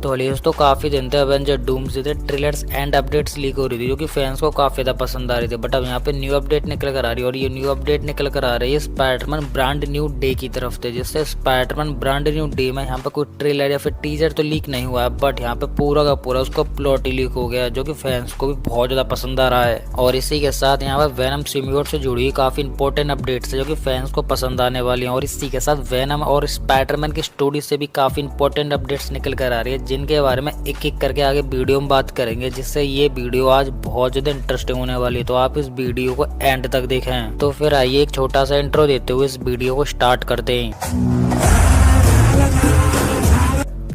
तो अलीस तो काफी दिन थे एवेंजर डूम्सडे थे ट्रेलर्स एंड अपडेट्स लीक हो रही थी जो कि फैंस को काफी ज्यादा पसंद आ रही थी। बट अब यहाँ पे न्यू अपडेट निकल कर आ रही है और ये न्यू अपडेट निकल कर आ रही है स्पाइडरमैन ब्रांड न्यू डे की तरफ से, जिससे स्पाइडरमैन ब्रांड न्यू डे में यहाँ पे कोई ट्रेलर या फिर टीजर तो लीक नहीं हुआ है, बट यहाँ पे पूरा का पूरा उसका प्लॉट ही लीक हो गया है जो कि फैंस को भी बहुत ज्यादा पसंद आ रहा है। और इसी के साथ यहाँ पे वेनम सिम्बियोट से जुड़ी हुई काफी इंपॉर्टेंट अपडेट्स है जो कि फैंस को पसंद आने वाली है। और इसी के साथ वेनम और स्पाइडरमैन की स्टोरी से भी काफी इंपॉर्टेंट अपडेट्स निकल कर आ रही है जिनके बारे में एक एक करके आगे वीडियो में बात करेंगे, जिससे ये वीडियो आज बहुत ज्यादा इंटरेस्टिंग होने वाली है। तो आप इस वीडियो को एंड तक देखें। तो फिर आइए एक छोटा सा इंट्रो देते हुए इस वीडियो को स्टार्ट करते हैं।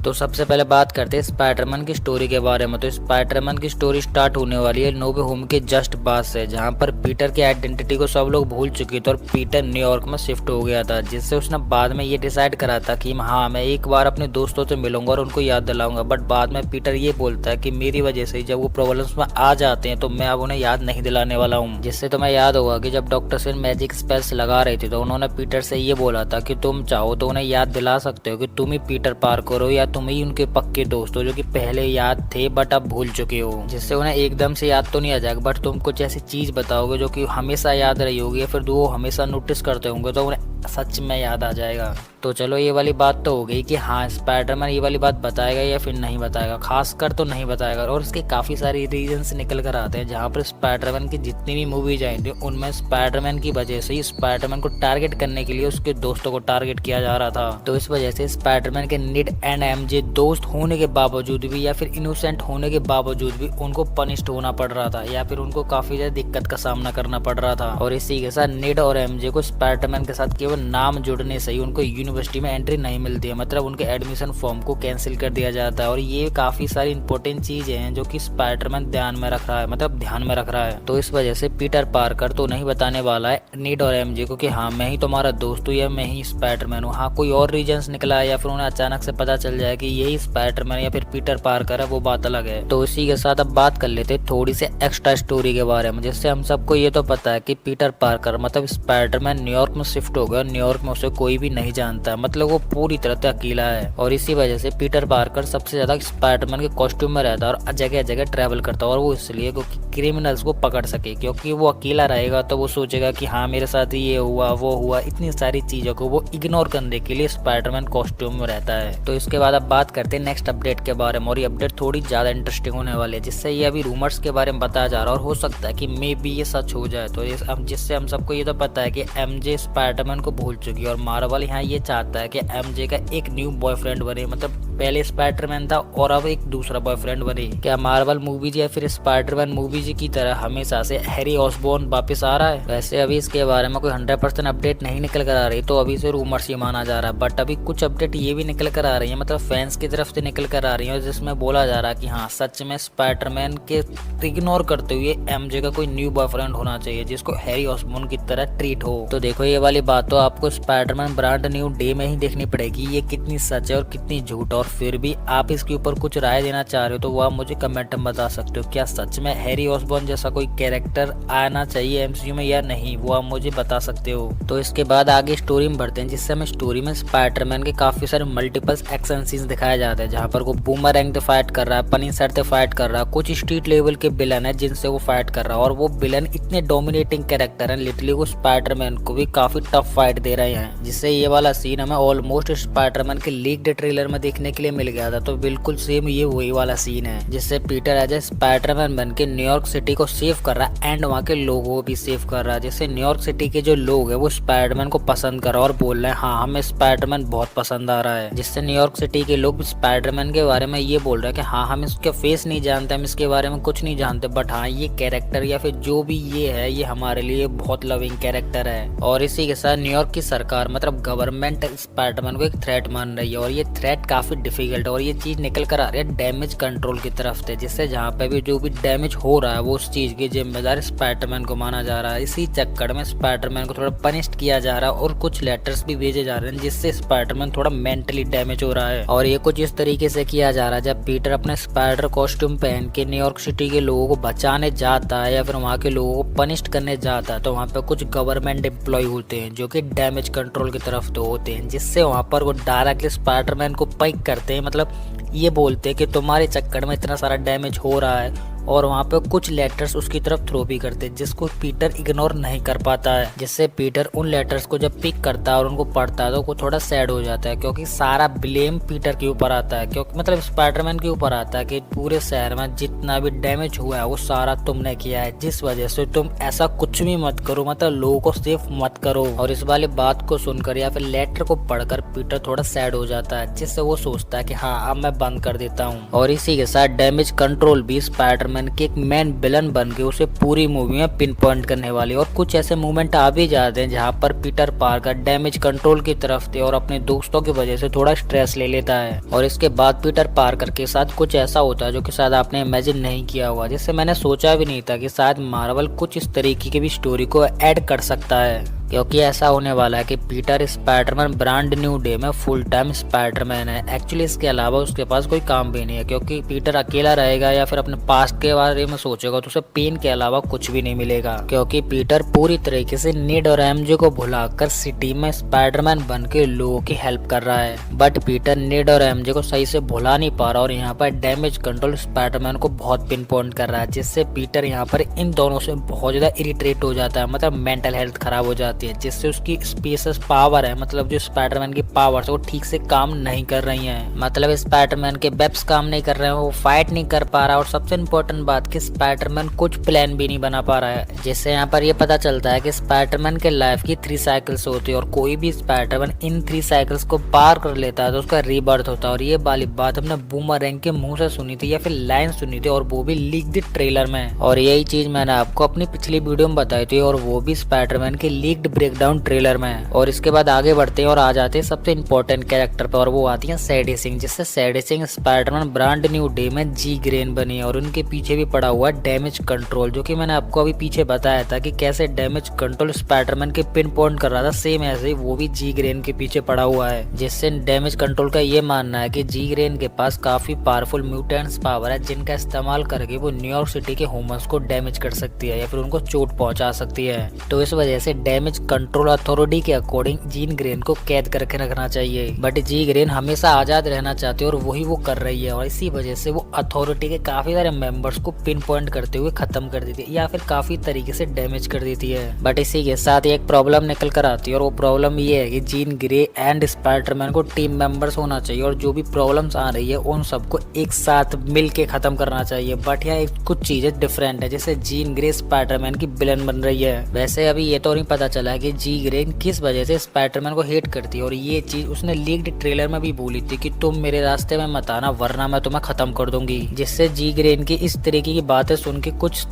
तो सबसे पहले बात करते हैं स्पाइडरमैन की स्टोरी के बारे में। तो स्पाइडरमैन की स्टोरी स्टार्ट होने वाली है नो वे होम के जस्ट बाद से, जहां पर पीटर की आइडेंटिटी को सब लोग भूल चुके थे और पीटर न्यूयॉर्क में शिफ्ट हो गया था, जिससे उसने बाद में ये डिसाइड करा था कि हाँ मैं एक बार अपने दोस्तों से मिलूंगा और उनको याद दिलाऊंगा। बट बाद में पीटर ये बोलता है कि मेरी वजह से जब वो प्रॉब्लम्स में आ जाते हैं तो मैं अब उन्हें याद नहीं दिलाने वाला हूँ। जिससे तुम्हें याद होगा कि जब डॉक्टर स्ट्रेंज मैजिक स्पेल्स लगा रही थी तो उन्होंने पीटर से ये बोला था कि तुम चाहो तो उन्हें याद दिला सकते हो कि तुम ही पीटर पार्कर हो या तुम ही उनके के दोस्तों जो कि पहले याद थे बट अब भूल चुके हो। जिससे उन्हें एकदम से याद तो नहीं आ जाएगा, बट तुम कुछ ऐसी चीज बताओगे जो कि हमेशा याद रही होगी या फिर वो हमेशा नोटिस करते होंगे तो उन्हें सच में याद आ जाएगा। तो चलो ये वाली बात तो हो गई कि हाँ स्पाइडरमैन ये वाली बात बताएगा या फिर नहीं बताएगा, खासकर तो नहीं बताएगा। और इसके काफी सारे रीजंस निकल कर आते हैं जहाँ पर स्पाइडरमैन की जितनी भी मूवीज आई थी उनमें स्पाइडरमैन की वजह से ही स्पाइडरमैन को टारगेट करने के लिए उसके दोस्तों को टारगेट किया जा रहा था। तो इस वजह से स्पाइडरमैन के निड एंड एमजे दोस्त होने के बावजूद भी या फिर इनोसेंट होने के बावजूद भी उनको पनिश्ड होना पड़ रहा था या फिर उनको काफी ज्यादा दिक्कत का सामना करना पड़ रहा था। और इसी के साथ निड और एमजे को स्पाइडरमैन के साथ केवल नाम जुड़ने से ही उनको यूनिवर्सिटी में एंट्री नहीं मिलती है, मतलब उनके एडमिशन फॉर्म को कैंसिल कर दिया जाता है। और ये काफी सारी इंपॉर्टेंट चीजें हैं जो कि स्पाइडरमैन ध्यान में रख रहा है, मतलब ध्यान में रख रहा है। तो इस वजह से पीटर पार्कर तो नहीं बताने वाला है निड और एमजे को कि हाँ मैं ही तुम्हारा दोस्त हूँ या मैं ही स्पाइडरमैन हूँ। हाँ कोई और रीजंस निकला है या फिर उन्हें अचानक से पता चल जाए कि यही स्पाइडरमैन या फिर पीटर पार्कर है, वो बात अलग है। तो इसी के साथ अब बात कर लेते थोड़ी सी एक्स्ट्रा स्टोरी के बारे में, जिससे हम सबको ये तो पता है कि पीटर पार्कर मतलब स्पाइडरमैन न्यूयॉर्क में शिफ्ट हो गया। न्यूयॉर्क में उसे कोई भी नहीं जानता, मतलब वो पूरी तरह से अकेला है। और इसी वजह से पीटर पार्कर सबसे ज्यादा स्पाइडरमैन के कॉस्ट्यूम में रहता है और जगह जगह ट्रैवल करता है। और वो इसलिए क्योंकि क्रिमिनल्स को पकड़ सके, क्योंकि वो अकेला रहेगा तो वो सोचेगा कि हाँ मेरे साथ ये हुआ वो हुआ, इतनी सारी चीजों को वो इग्नोर करने के लिए स्पाइडरमैन कॉस्ट्यूम में रहता है। तो इसके बाद अब बात करते हैं नेक्स्ट अपडेट के बारे में। और ये अपडेट थोड़ी ज्यादा इंटरेस्टिंग होने वाली है, जिससे ये अभी रूमर्स के बारे में बताया जा रहा है और हो सकता है कि मे बी ये सच हो जाए। तो जिससे हम सबको ये तो पता है कि एमजे स्पाइडरमैन को भूल चुकी है और मार्वल यहाँ ये चाहता है कि एमजे का एक न्यू बॉयफ्रेंड बने, मतलब पहले स्पाइडरमैन था और अब एक दूसरा बॉयफ्रेंड बने। क्या मार्वल मूवीज या फिर स्पाइडरमैन मूवीज की तरह हमेशा से हैरी ऑसबॉर्न वापस आ रहा है? वैसे अभी इसके बारे में कोई 100% अपडेट नहीं निकल कर आ रही, तो अभी से रूमर्स ही माना जा रहा है। बट अभी कुछ अपडेट ये भी निकल कर आ रही है, मतलब फैंस की तरफ से निकल कर आ रही है, जिसमें बोला जा रहा है कि हाँ सच में स्पाइडरमैन के इग्नोर करते हुए एमजे का कोई न्यू बॉयफ्रेंड होना चाहिए जिसको हैरी ऑसबॉर्न की तरह ट्रीट हो। तो देखो ये वाली बात तो आपको स्पाइडरमैन ब्रांड न्यू डे में ही देखनी पड़ेगी, ये कितनी सच है और कितनी झूठ। और फिर भी आप इसके ऊपर कुछ राय देना चाह रहे हो तो वो आप मुझे कमेंट में बता सकते हो। क्या सच में हैरी ऑसबॉर्न जैसा कोई कैरेक्टर आना चाहिए एमसीयू में या नहीं, वो आप मुझे बता सकते हो। तो इसके बाद आगे स्टोरी में बढ़ते हैं, जिससे हमें स्टोरी में स्पाइडरमैन के काफी सारे मल्टीपल्स एक्शन सीन्स दिखाए जाते हैं, जहाँ पर वो बूमरैंग से फाइट कर रहा है, पनिशर से फाइट कर रहा है, कुछ स्ट्रीट लेवल के विलन है जिनसे वो फाइट कर रहा है। और वो विलन इतने डोमिनेटिंग कैरेक्टर है, लिटरली वो स्पाइडरमैन को भी काफी टफ फाइट दे रहे हैं। जिससे ये वाला सीन हमें ऑलमोस्ट स्पाइडरमैन के लीक्ड ट्रेलर में देखने के लिए मिल गया था। तो बिल्कुल सेम ये वही वाला सीन है, जिससे पीटर एज ए स्पाइडरमैन बन के न्यूयॉर्क सिटी को सेव कर रहा है एंड वहाँ के लोगों को भी सेव कर रहा है। जिससे न्यूयॉर्क सिटी के जो लोग है वो स्पाइडरमैन को पसंद कर रहा है और बोल रहे हैं हाँ हमें स्पाइडरमैन बहुत पसंद आ रहा है। जिससे न्यूयॉर्क सिटी के लोग स्पाइडरमैन के बारे में ये बोल रहे हैं कि हाँ हम इसके फेस नहीं जानते, हम इसके बारे में कुछ नहीं जानते, बट हाँ ये कैरेक्टर या फिर जो भी ये है ये हमारे लिए बहुत लविंग कैरेक्टर है। और इसी के साथ न्यूयॉर्क की सरकार मतलब गवर्नमेंट स्पाइडरमैन को एक थ्रेट मान रही है और ये थ्रेट काफी डिफिकल्ट है। और ये चीज निकल कर आ रही है डैमेज कंट्रोल की तरफ से, जिससे जहाँ पे भी जो भी डैमेज हो रहा है वो उस चीज की जिम्मेदार स्पाइडरमैन को माना जा रहा है। इसी चक्कर में स्पाइडरमैन को थोड़ा पनिश्ड किया जा रहा है और कुछ लेटर्स भी भेजे जा रहे हैं जिससे स्पाइडरमैन थोड़ा मेंटली डैमेज हो रहा है। और ये कुछ इस तरीके से किया जा रहा है जब पीटर अपने स्पाइडर कॉस्ट्यूम पहन के न्यूयॉर्क सिटी के लोगों को बचाने जाता है या फिर वहाँ के लोगों को पनिश्ड करने जाता है, तो वहाँ पे कुछ गवर्नमेंट एम्प्लॉय होते हैं जो कि डैमेज कंट्रोल की तरफ तो होते हैं, जिससे वहाँ पर वो डायरेक्टली स्पाइडरमैन को पिक करते हैं। मतलब ये बोलते हैं कि तुम्हारे चक्कर में इतना सारा डैमेज हो रहा है, और वहाँ पे कुछ लेटर्स उसकी तरफ थ्रो भी करते हैं, जिसको पीटर इग्नोर नहीं कर पाता है। जिससे पीटर उन लेटर्स को जब पिक करता है और उनको पढ़ता है तो वो थोड़ा सैड हो जाता है, क्योंकि सारा ब्लेम पीटर के ऊपर आता है, क्योंकि मतलब स्पाइडरमैन के ऊपर आता है कि पूरे शहर में जितना भी डैमेज हुआ है वो सारा तुमने किया है, जिस वजह से तुम ऐसा कुछ भी मत करो, मतलब लोगों को सेफ मत करो। और इस वाली बात को सुनकर या फिर लेटर को पढ़कर पीटर थोड़ा सैड हो जाता है, जिससे वो सोचता है कि हाँ अब मैं बंद कर देता हूँ। और इसी के साथ डैमेज कंट्रोल भी स्पाइडरमैन के एक मेन विलन बन के उसे पूरी मूवी में पिन पॉइंट करने वाली। और कुछ ऐसे मूवमेंट आ भी जाते हैं जहाँ पर पीटर पार्कर डैमेज कंट्रोल की तरफ थे और अपने दोस्तों की वजह से थोड़ा स्ट्रेस ले लेता है। और इसके बाद पीटर पार्कर के साथ कुछ ऐसा होता है जो कि शायद आपने इमेजिन नहीं किया हुआ, जिससे मैंने सोचा भी नहीं था कि शायद मार्वल कुछ इस तरीके की भी स्टोरी को ऐड कर सकता है। क्योंकि ऐसा होने वाला है कि Peter Spiderman brand new day में फुल टाइम स्पाइडरमैन है। एक्चुअली इसके अलावा उसके पास कोई काम भी नहीं है, क्योंकि पीटर अकेला रहेगा या फिर अपने पास्ट के बारे में सोचेगा तो उसे पेन के अलावा कुछ भी नहीं मिलेगा। क्योंकि पीटर पूरी तरीके से नीड और एमजे को भुलाकर सिटी में स्पाइडरमैन बन के लोगों की हेल्प कर रहा है। बट पीटर नीड और एमजे को सही से भुला नहीं पा रहा और यहाँ पर डैमेज कंट्रोल स्पाइडरमैन को बहुत पिन पॉइंट कर रहा है, जिससे पीटर यहाँ पर इन दोनों से बहुत ज्यादा इरिटेट हो जाता है, मतलब मेंटल हेल्थ खराब हो जाती है, जिससे उसकी स्पेशस पावर है, मतलब जो स्पाइडरमैन की पावर्स है वो ठीक से काम नहीं कर रही हैं। मतलब स्पाइडरमैन के वेब्स काम नहीं कर रहे हैं, वो फाइट नहीं कर पा रहा, और सबसे इम्पोर्टेंट बात कि स्पाइडरमैन कुछ प्लान भी नहीं बना पा रहा है। जिससे यहाँ पर ये पता चलता है कि स्पाइडरमैन के लाइफ की 3 साइकिल्स होती है और कोई भी स्पाइडरमैन इन 3 साइकिल्स को पार कर लेता है तो उसका रीबर्थ होता है। और ये वाली बात हमने बूमरैंग के मुंह से सुनी थी या फिर लाइन सुनी थी, और वो भी लीक्ड ट्रेलर में। और यही चीज मैंने आपको अपनी पिछली वीडियो में बताई थी, और वो भी स्पाइडरमैन के लीक्ड ब्रेकडाउन ट्रेलर में। और इसके बाद आगे बढ़ते हैं और आ जाते हैं सबसे इम्पोर्टेंट कैरेक्टर पे, और वो आती है सैडी सिंह। जिससे Sadie Singh Spiderman brand new day में जी ग्रेन बनी है, और उनके पीछे भी पड़ा हुआ है डैमेज कंट्रोल, जो कि मैंने आपको अभी पीछे बताया था कि कैसे डैमेज कंट्रोल स्पाइडरमैन के पिन पॉइंट कर रहा था, सेम ऐसे ही वो भी जी ग्रेन के पीछे पड़ा हुआ है। जिससे डैमेज कंट्रोल का ये मानना है कि जी ग्रेन के पास काफी पावरफुल म्यूटेंट्स पावर है, जिनका इस्तेमाल करके वो न्यूयॉर्क सिटी के ह्यूमंस को डैमेज कर सकती है या फिर उनको चोट पहुंचा सकती है। तो इस वजह से डैमेज कंट्रोल अथॉरिटी के अकॉर्डिंग जीन ग्रेन को कैद करके रखना चाहिए। बट जी ग्रेन हमेशा आजाद रहना चाहती है और वही वो कर रही है, और इसी वजह से वो अथॉरिटी के काफी सारे मेंबर्स को पिन पॉइंट करते हुए खत्म कर देती है या फिर काफी तरीके से डैमेज कर देती है। बट इसी के साथ एक प्रॉब्लम निकल कर आती है, और वो प्रॉब्लम ये है कि जीन ग्रे एंड स्पाइडरमैन को टीम मेंबर्स होना चाहिए, और जो भी प्रॉब्लम्स आ रही है उन सबको एक साथ मिल के खत्म करना चाहिए। बट यहाँ कुछ चीजें डिफरेंट है, जैसे जीन ग्रे स्पाइडरमैन की विलन बन रही है। वैसे अभी ये तो नहीं पता चला है कि जी ग्रे किस वजह से स्पाइडरमैन को हेट करती है, और ये चीज उसने लीक्ड ट्रेलर में भी बोली थी कि तुम मेरे रास्ते में मत आना वरना मैं तुम्हें खत्म कर दूंगी। जिससे जी ग्रेन की इस तरीके की बातें सुन के कुछ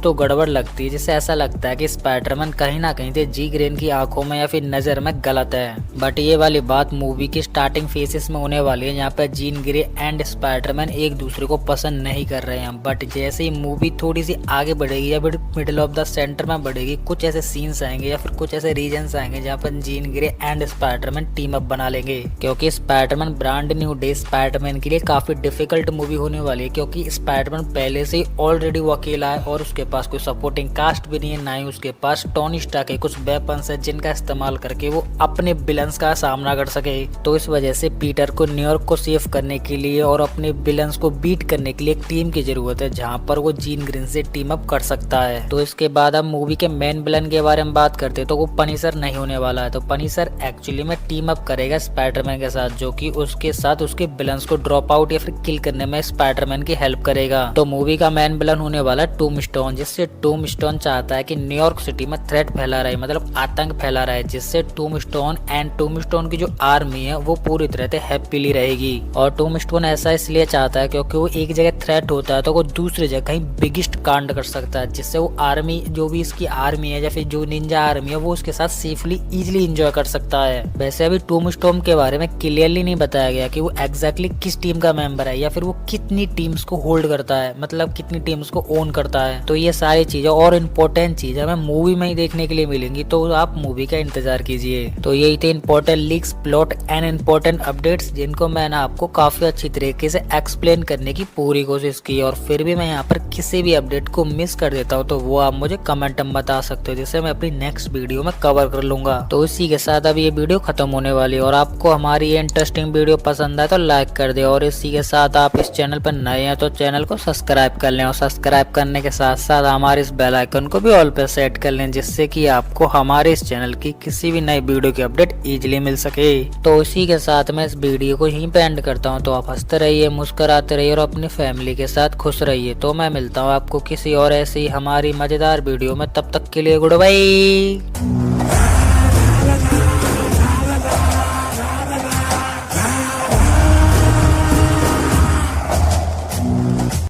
तो गड़बड़ लगती है, जिससे ऐसा लगता है कि स्पाइडरमैन कहीं ना कहीं से जी ग्रेन की आंखों में या फिर नजर में गलत है। बट ये वाली बात मूवी की स्टार्टिंग फेजेस में होने वाली है, यहाँ पे जीन ग्रे एंड स्पाइडरमैन एक दूसरे को पसंद नहीं कर रहे हैं। बट जैसे ही मूवी थोड़ी सी आगे बढ़ेगी या फिर मिडिल ऑफ द सेंटर में बढ़ेगी, कुछ ऐसे सीन्स आएंगे या फिर कुछ ऐसे रीजन्स आएंगे जहाँ पर Jean Grey and Spiderman team up बना लेंगे। क्योंकि Spiderman brand new day Spiderman के लिए काफी डिफिकल्ट मूवी होने वाली है, क्योंकि स्पाइडरमैन पहले से ही ऑलरेडी वो अकेला है और उसके पास कोई सपोर्टिंग कास्ट भी नहीं है, ना ही उसके पास टोनी स्टार्क के कुछ वेपन्स है जिनका इस्तेमाल करके वो अपने विलन्स का सामना कर सके। तो इस वजह से पीटर को न्यूयॉर्क को सेव करने के लिए और अपने विलन्स को बीट करने के लिए एक टीम की जरूरत है, जहाँ पर वो जीन ग्रीन से टीम अप कर सकता है। तो इसके बाद अब मूवी के मेन विलन के बारे में बात करते हैं, तो वो पनिशर नहीं होने वाला है। तो पनिशर एक्चुअली में टीम अप करेगा स्पाइडरमैन के साथ, जो कि उसके साथ उसके विलन्स को ड्रॉप आउट या फिर किल करने में स्पाइडरमैन की हेल्प करेगा। तो मूवी का मेन विलन होने वाला है टूमस्टोन, जिससे टूमस्टोन चाहता है कि न्यूयॉर्क सिटी में थ्रेट फैला रहा है, मतलब आतंक फैला रहा है, जिससे टूमस्टोन एंड टूमस्टोन की जो आर्मी है वो पूरी तरह से हैप्पीली रहेगी। और टूमस्टोन ऐसा इसलिए चाहता है क्योंकि वो एक जगह थ्रेट होता है तो वो दूसरी जगह कहीं बिगेस्ट कांड कर सकता है, जिससे वो आर्मी जो भी इसकी आर्मी है या फिर जो निंजा आर्मी है वो उसके साथ सेफली इजिली एंजॉय कर सकता है। वैसे अभी टूमस्टोन के बारे में क्लियरली नहीं बताया गया कि वो एग्जैक्टली किस टीम का मेंबर है या फिर वो कितनी टीम्स को होल्ड करता है, मतलब कितनी टीम्स को ओन करता है। तो ये सारी चीजें और इम्पोर्टेंट चीजें हमें मूवी में ही देखने के लिए मिलेंगी, तो आप मूवी का इंतजार कीजिए। तो यही थे important leaks, plot and important updates, जिनको मैंने आपको काफी अच्छी तरीके से एक्सप्लेन करने की पूरी कोशिश की। और फिर भी मैं यहाँ पर किसी भी अपडेट को मिस कर देता हूँ तो वो आप मुझे कमेंट में बता सकते हो, जिससे मैं अपनी नेक्स्ट वीडियो वीडियो में कवर कर लूंगा। तो इसी के साथ अब ये वीडियो खत्म होने वाली है और आपको हमारी ये इंटरेस्टिंग वीडियो पसंद आए तो लाइक कर दे और इसी के साथ आप इस चैनल पर नए हैं तो चैनल को सब्सक्राइब कर लें और सब्सक्राइब करने के साथ साथ हमारे इस बेल आइकन को भी ऑल पे सेट कर लें, जिससे कि आपको हमारे इस चैनल की किसी भी नई वीडियो की अपडेट इजीली मिल सके। तो इसी के साथ मैं इस वीडियो को यहीं पे एंड करता हूँ। तो आप हंसते रहिए, मुस्कुराते रहिए और अपनी फैमिली के साथ खुश रहिए। तो मैं मिलता हूँ आपको किसी और ऐसी हमारी मजेदार वीडियो में, तब तक के लिए गुड बाय।